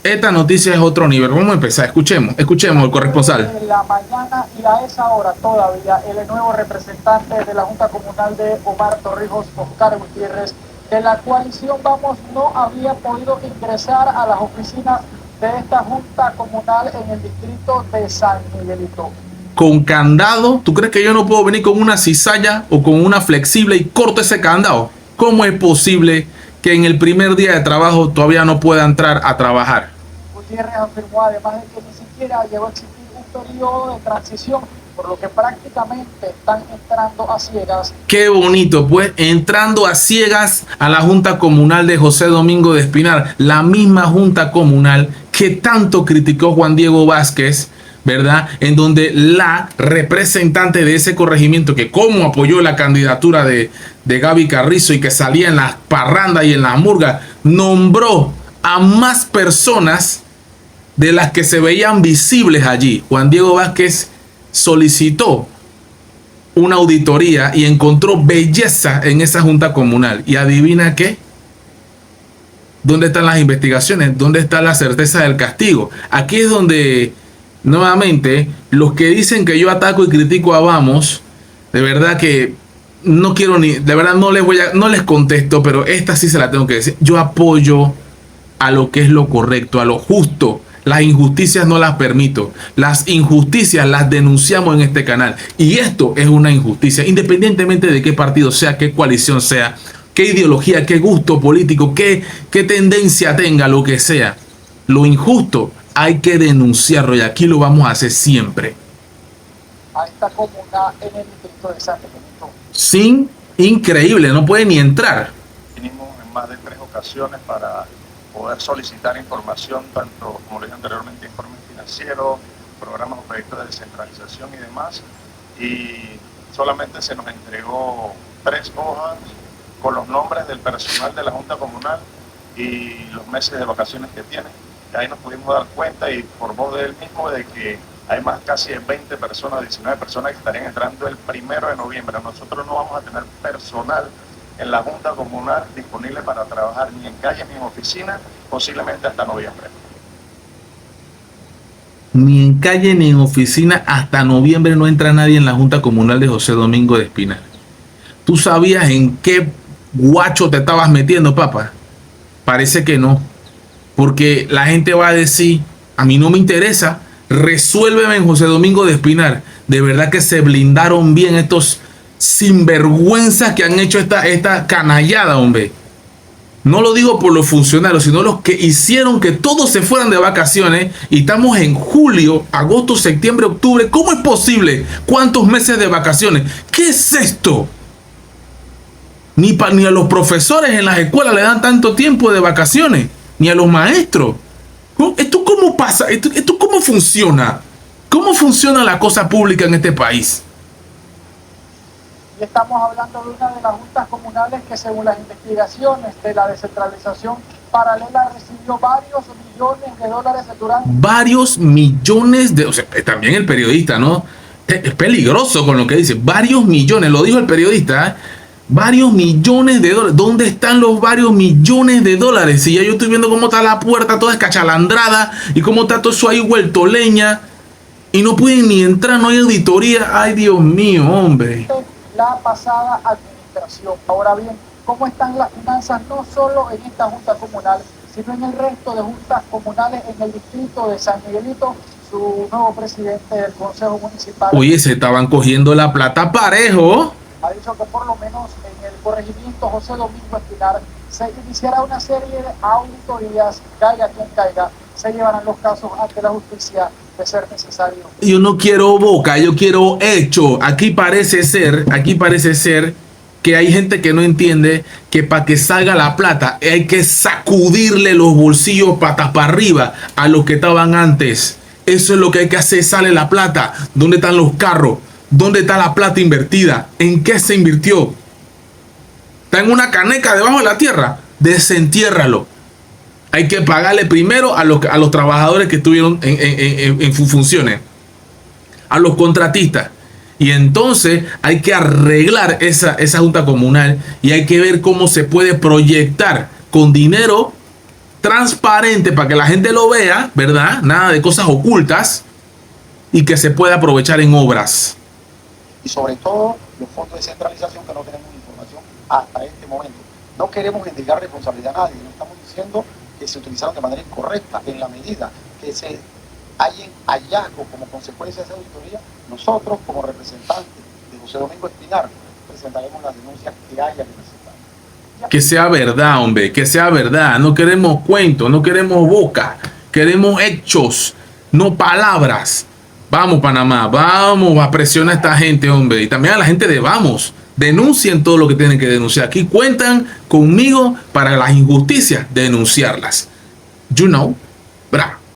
esta noticia es otro nivel. Vamos a empezar, escuchemos el corresponsal. En la mañana y a esa hora todavía el nuevo representante de la Junta Comunal de Omar Torrijos, Oscar Gutiérrez, de la coalición Vamos, no había podido ingresar a las oficinas de esta Junta Comunal en el distrito de San Miguelito. Con candado, ¿tú crees que yo no puedo venir con una cizalla o con una flexible y corto ese candado? ¿Cómo es posible que en el primer día de trabajo todavía no pueda entrar a trabajar? Gutiérrez afirmó además de que ni siquiera llegó a existir un periodo de transición, por lo que prácticamente están entrando a ciegas. Qué bonito, pues, entrando a ciegas a la Junta Comunal de José Domingo de Espinar, la misma Junta Comunal que tanto criticó Juan Diego Vázquez, ¿verdad? En donde la representante de ese corregimiento, que como apoyó la candidatura de Gaby Carrizo y que salía en las parrandas y en las murgas, nombró a más personas de las que se veían visibles allí. Juan Diego Vázquez solicitó una auditoría y encontró belleza en esa Junta Comunal. ¿Y adivina qué? ¿Dónde están las investigaciones? ¿Dónde está la certeza del castigo? Aquí es donde, nuevamente, los que dicen que yo ataco y critico a Vamos, de verdad que no quiero ni, de verdad no les contesto, pero esta sí se la tengo que decir. Yo apoyo a lo que es lo correcto, a lo justo. Las injusticias no las permito. Las injusticias las denunciamos en este canal. Y esto es una injusticia, independientemente de qué partido sea, qué coalición sea, qué ideología, qué gusto político, qué tendencia tenga, lo que sea. Lo injusto hay que denunciarlo y aquí lo vamos a hacer siempre. A esta comuna en el distrito de San Miguelito. Sin, increíble, no puede ni entrar. Vinimos en más de 3 ocasiones para poder solicitar información, tanto, como le dije anteriormente, informes financieros, programas o proyectos de descentralización y demás, y solamente se nos entregó 3 hojas con los nombres del personal de la Junta Comunal y los meses de vacaciones que tienen. Y ahí nos pudimos dar cuenta, y por voz de él mismo, de que hay más casi de 20 personas, 19 personas que estarían entrando el 1 de noviembre. Nosotros no vamos a tener personal en la Junta Comunal disponible para trabajar ni en calle ni en oficina, posiblemente hasta noviembre. Ni en calle ni en oficina hasta noviembre no entra nadie en la Junta Comunal de José Domingo de Espinar. ¿Tú sabías en qué guacho te estabas metiendo, papá? Parece que no. Porque la gente va a decir, a mí no me interesa, resuélveme en José Domingo de Espinar. De verdad que se blindaron bien estos sinvergüenzas que han hecho esta canallada, hombre. No lo digo por los funcionarios, sino los que hicieron que todos se fueran de vacaciones. Y estamos en julio, agosto, septiembre, octubre. ¿Cómo es posible? ¿Cuántos meses de vacaciones? ¿Qué es esto? Ni a los profesores en las escuelas le dan tanto tiempo de vacaciones, ni a los maestros. ¿Esto cómo pasa? ¿Esto cómo funciona? ¿Cómo funciona la cosa pública en este país? Y estamos hablando de una de las juntas comunales que, según las investigaciones de la descentralización paralela, recibió varios millones de dólares durante... Varios millones de... O sea, también el periodista, ¿no? Es peligroso con lo que dice. Varios millones, lo dijo el periodista, ¿eh? Varios millones de dólares. ¿Dónde están los varios millones de dólares? Si ya yo estoy viendo cómo está la puerta toda escachalandrada y cómo está todo eso ahí vuelto leña y no pueden ni entrar, no hay auditoría. Ay, Dios mío, hombre. La pasada administración. Ahora bien, ¿cómo están las finanzas no solo en esta junta comunal, sino en el resto de juntas comunales en el distrito de San Miguelito? Su nuevo presidente del Consejo Municipal. Oye, se estaban cogiendo la plata parejo. Ha dicho que por lo menos en el corregimiento José Domingo Espinar se iniciará una serie de auditorías, caiga quien caiga, se llevarán los casos ante la justicia de ser necesario. Yo no quiero boca, yo quiero hecho. Aquí parece ser que hay gente que no entiende que para que salga la plata hay que sacudirle los bolsillos patas para arriba a los que estaban antes. Eso es lo que hay que hacer, sale la plata. ¿Dónde están los carros? ¿Dónde está la plata invertida? ¿En qué se invirtió? ¿Está en una caneca debajo de la tierra? Desentiérralo. Hay que pagarle primero a los trabajadores que estuvieron en sus funciones, a los contratistas. Y entonces hay que arreglar esa junta comunal y hay que ver cómo se puede proyectar con dinero transparente para que la gente lo vea, ¿verdad? Nada de cosas ocultas y que se pueda aprovechar en obras. Y sobre todo los fondos de centralización, que no tenemos información hasta este momento. No queremos indicar responsabilidad a nadie, no estamos diciendo que se utilizaron de manera incorrecta. En la medida que se hayan hallazgos como consecuencia de esa auditoría, nosotros como representantes de José Domingo Espinar presentaremos las denuncias que haya que presentar. Que sea verdad, hombre, que sea verdad. No queremos cuentos, no queremos boca, queremos hechos, no palabras. Vamos, Panamá, vamos a presionar a esta gente, hombre. Y también a la gente de Vamos. Denuncien todo lo que tienen que denunciar. Aquí cuentan conmigo para las injusticias, denunciarlas. You know, bra.